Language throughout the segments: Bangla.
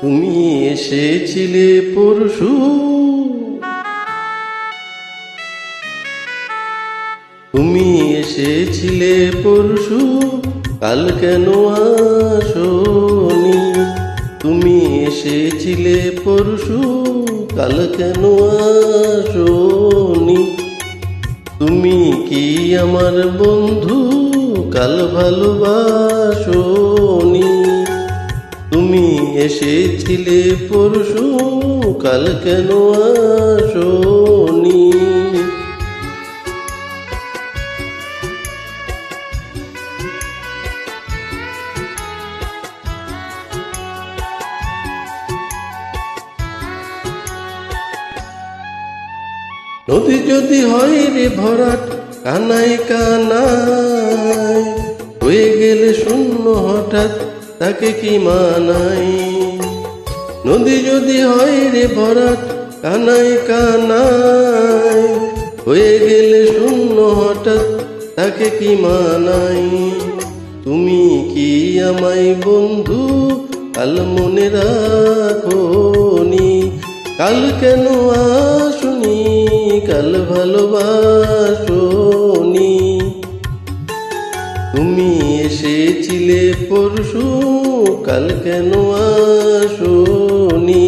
তুমি এসেছিলে পরশু, তুমি এসেছিলে পরশু, কাল কেন আসোনি? তুমি এসেছিলে পরশু, কাল কেন আসোনি? তুমি কি আমার বন্ধু, কাল ভালোবাসোনি? তুমি এসেছিলে পরশু, কাল কেন আসোনি? নদী যদি হয় রে ভরাট, কানায় কানায় হয়ে গেলে শূন্য হঠাৎ, তাকে কি মানাই? নদী যদি হয় রে ভরাট, কানায় কানায় হয়ে গেলে শূন্য হঠাৎ, তাকে কি মানাই? তুমি কি আমায় বন্ধু কাল মনে রাখোনি? কাল কেন আসুনি? কাল ভালোবাসোনি? তুমি এসেছিলে পরশু, কাল কেন আসোনি?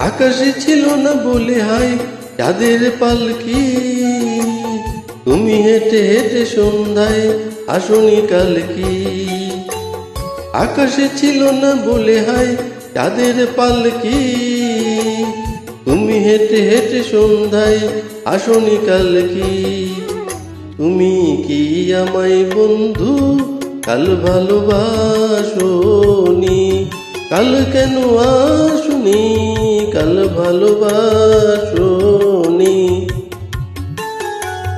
আকাশে ছিল না বলে হায় চাঁদের পালকি, তুমি হেঁটে হেঁটে সন্ধ্যায় আসনি কাল কি? আকাশে ছিল না বলে হায় চাঁদের পালকি, তুমি হেঁটে হেঁটে সন্ধ্যায় আসনি কাল কি? তুমি কি আমায় বন্ধু কাল ভালোবাসোনি? কাল কেন আসুনি? কাল ভালোবাসোনি?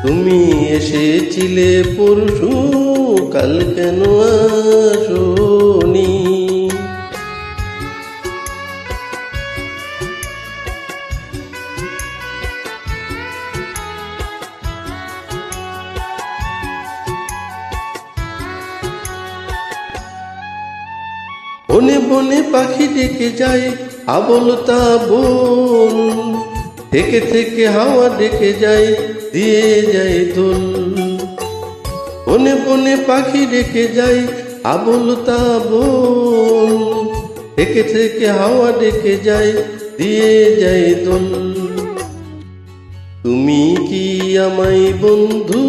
তুমি এসেছিলে পরশু, কাল কেন আসোনি? বনে বনে পাখি ডেকে যায় আবল তাবল, থেকে থেকে হাওয়া ডেকে যায় দিয়ে যায় দোল। বনে বনে পাখি ডেকে যায় আবল তাবল, থেকে থেকে হাওয়া ডেকে যায় দিয়ে যায় দোল। তুমি কি আমায় বন্ধু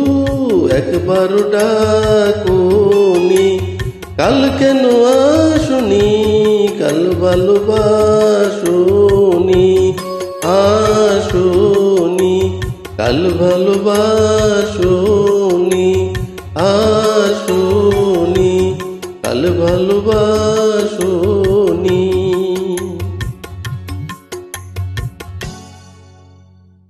একবার ডাকোনি? কাল কেন আসুনি? কাল ভালোবাসোনি? আসোনি কাল ভালোবাসোনি? আসোনি কাল ভালোবাসোনি?